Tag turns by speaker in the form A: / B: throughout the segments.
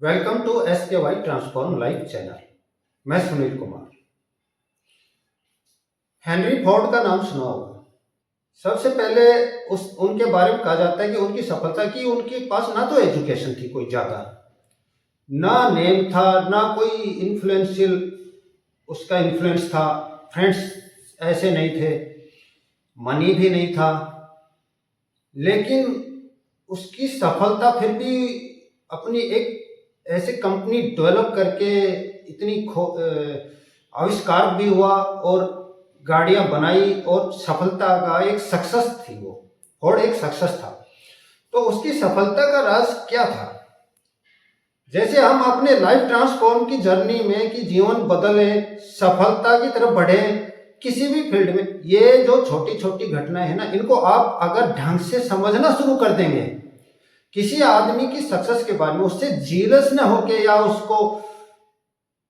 A: Welcome to SKY transform life channel. मैं Sunil Kumar. Henry Ford का नाम सुना होगा। सबसे पहले उनके बारे में कहा जाता है कि उनकी सफलता की उनके पास ना तो एजुकेशन थी कोई ज़्यादा, ना नेम था, ना कोई इन्फ्लुएंशियल उसका इन्फ्लुएंस था, फ्रेंड्स ऐसे नहीं थे, मनी भी नहीं था। लेकिन उसकी सफलता फिर भी अपनी एक ऐसे कंपनी डेवलप करके इतनी आविष्कार भी हुआ और गाड़ियां बनाई और सफलता का एक सक्सेस थी वो, और एक सक्सेस था। तो उसकी सफलता का राज क्या था? जैसे हम अपने लाइफ ट्रांसफॉर्म की जर्नी में कि जीवन बदले, सफलता की तरफ बढ़े किसी भी फील्ड में, ये जो छोटी छोटी घटनाएं हैं ना, इनको आप अगर ढंग से समझना शुरू कर देंगे, किसी आदमी की सक्सेस के बारे में उससे जीलस न होके या उसको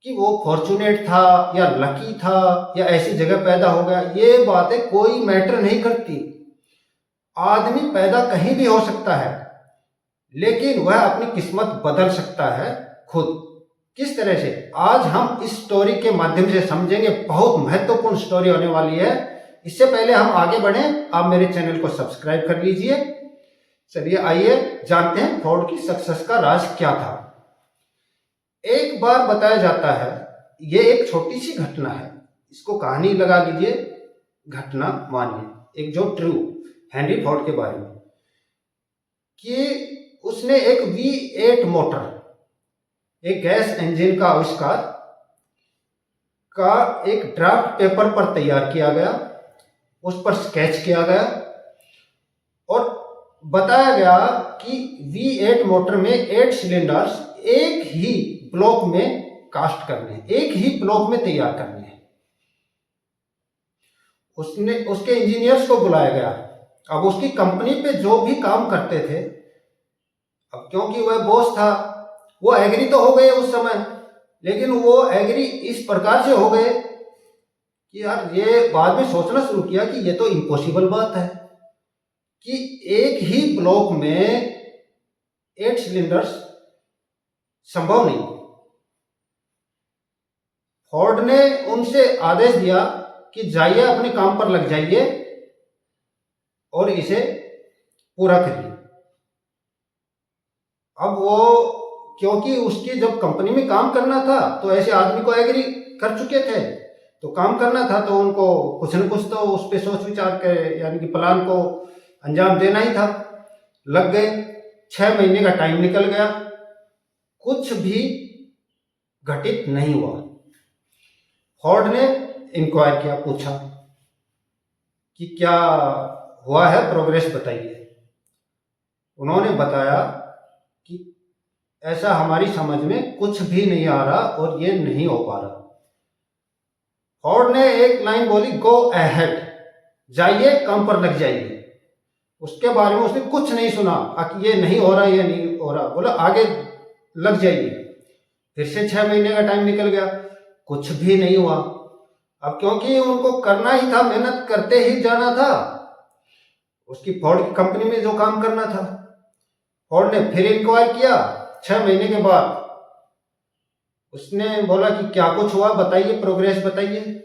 A: कि वो फॉर्चुनेट था या लकी था या ऐसी जगह पैदा हो गया, ये बातें कोई मैटर नहीं करती। आदमी पैदा कहीं भी हो सकता है, लेकिन वह अपनी किस्मत बदल सकता है खुद। किस तरह से, आज हम इस स्टोरी के माध्यम से समझेंगे। बहुत महत्वपूर्ण स्टोरी होने वाली है। इससे पहले हम आगे बढ़ें, आप मेरे चैनल को सब्सक्राइब कर लीजिए। चलिए आइए जानते हैं फोर्ड की सक्सेस का राज क्या था। एक बार बताया जाता है, ये एक छोटी सी घटना है, इसको कहानी लगा लीजिए, घटना मानिए, एक जो ट्रू हेनरी फोर्ड के बारे में कि उसने एक V8 मोटर, एक गैस इंजन का आविष्कार का एक ड्राफ्ट पेपर पर तैयार किया गया, उस पर स्केच किया गया और बताया गया कि V8 मोटर में 8 सिलेंडर्स एक ही ब्लॉक में कास्ट करने, एक ही ब्लॉक में तैयार करने हैं। उसके इंजीनियर्स को बुलाया गया। अब उसकी कंपनी पे जो भी काम करते थे, अब क्योंकि वह बॉस था, वो एग्री तो हो गए उस समय, लेकिन वो एग्री इस प्रकार से हो गए कि यार, ये बाद में सोचना शुरू किया कि ये तो इम्पॉसिबल बात है कि एक ही ब्लॉक में 8 सिलेंडर्स संभव नहीं। फोर्ड ने उनसे आदेश दिया कि जाइए, अपने काम पर लग जाइए और इसे पूरा करिए। अब वो, क्योंकि उसकी जब कंपनी में काम करना था तो ऐसे आदमी को एग्री कर चुके थे, तो काम करना था तो उनको कुछ न कुछ तो उस पर सोच विचार के, यानी कि प्लान को अंजाम देना ही था। लग गए, 6 महीने का टाइम निकल गया, कुछ भी घटित नहीं हुआ। फोर्ड ने इंक्वायर किया, पूछा कि क्या हुआ है, प्रोग्रेस बताइए। उन्होंने बताया कि ऐसा हमारी समझ में कुछ भी नहीं आ रहा और ये नहीं हो पा रहा। फोर्ड ने एक लाइन बोली, गो अहेड, जाइए, काम पर लग जाइए। उसके बारे में उसने कुछ नहीं सुना कि ये नहीं हो रहा, ये नहीं हो रहा, बोला आगे लग जाइए। फिर से 6 महीने का टाइम निकल गया, कुछ भी नहीं हुआ। अब क्योंकि उनको करना ही था, मेहनत करते ही जाना था, उसकी फोर्ड की कंपनी में जो काम करना था। फोर्ड ने फिर इंक्वायर किया 6 महीने के बाद। उसने बोला कि क्या कुछ हुआ, बताइए, प्रोग्रेस बताइए।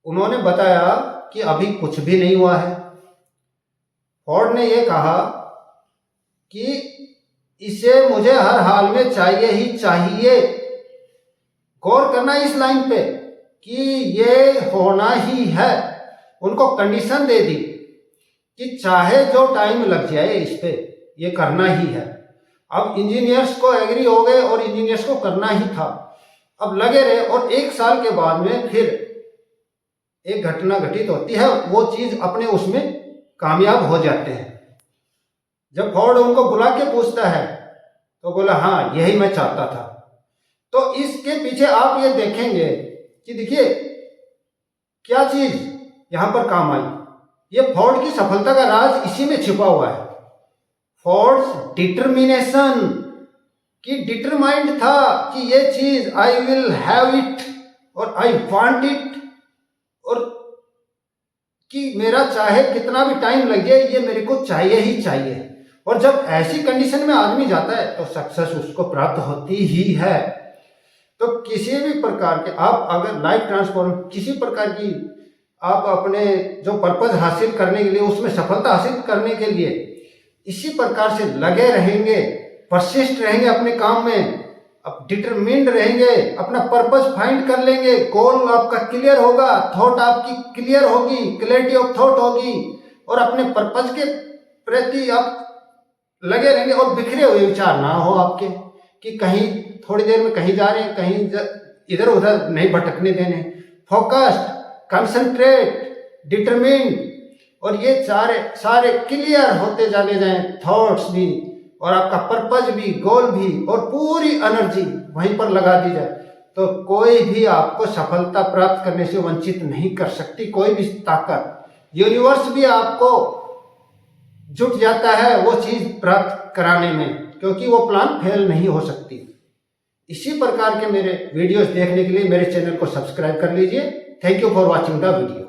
A: उन्होंने बताया कि अभी कुछ भी नहीं हुआ है। फोर्ड ने यह कहा कि इसे मुझे हर हाल में चाहिए ही चाहिए। गौर करना इस लाइन पे कि ये होना ही है। उनको कंडीशन दे दी कि चाहे जो टाइम लग जाए इस पे, ये करना ही है। अब इंजीनियर्स को एग्री हो गए और इंजीनियर्स को करना ही था। अब लगे रहे और 1 साल के बाद में फिर एक घटना घटित होती है, वो चीज अपने उसमें कामयाब हो जाते हैं। जब फोर्ड उनको बुला के पूछता है तो बोला, हाँ, यही मैं चाहता था। तो इसके पीछे आप ये देखेंगे कि देखिए क्या चीज यहां पर काम आई। ये फोर्ड की सफलता का राज इसी में छिपा हुआ है। फोर्ड्स डिटर्मिनेशन, कि डिटरमाइंड था कि ये चीज आई विल हैव इट और आई वांट इट, और कि मेरा चाहे कितना भी टाइम लग जाए, ये मेरे को चाहिए ही चाहिए। और जब ऐसी कंडीशन में आदमी जाता है तो सक्सेस उसको प्राप्त होती ही है। तो किसी भी प्रकार के आप अगर लाइफ ट्रांसफॉर्म किसी प्रकार की आप अपने जो पर्पज हासिल करने के लिए, उसमें सफलता हासिल करने के लिए इसी प्रकार से लगे रहेंगे, परसिस्ट रहेंगे अपने काम में, अब डिटरमिन्ड रहेंगे, अपना पर्पस फाइंड कर लेंगे, गोल आपका क्लियर होगा, थॉट आपकी क्लियर होगी, क्लैरिटी ऑफ थॉट होगी, और अपने पर्पस के प्रति आप लगे रहेंगे और बिखरे हुए विचार ना हो आपके कि कहीं थोड़ी देर में कहीं जा रहे हैं, कहीं इधर उधर नहीं भटकने देने। फोकस्ड, कंसंट्रेट, डिटरमिन्ड, और ये सारे क्लियर होते जाने जाएं, थॉट्स भी और आपका पर्पज भी, गोल भी, और पूरी एनर्जी वहीं पर लगा दी जाए, तो कोई भी आपको सफलता प्राप्त करने से वंचित नहीं कर सकती। कोई भी ताकत, यूनिवर्स भी आपको जुट जाता है वो चीज प्राप्त कराने में, क्योंकि वो प्लान फेल नहीं हो सकती। इसी प्रकार के मेरे वीडियोस देखने के लिए मेरे चैनल को सब्सक्राइब कर लीजिए। Thank you for watching the video.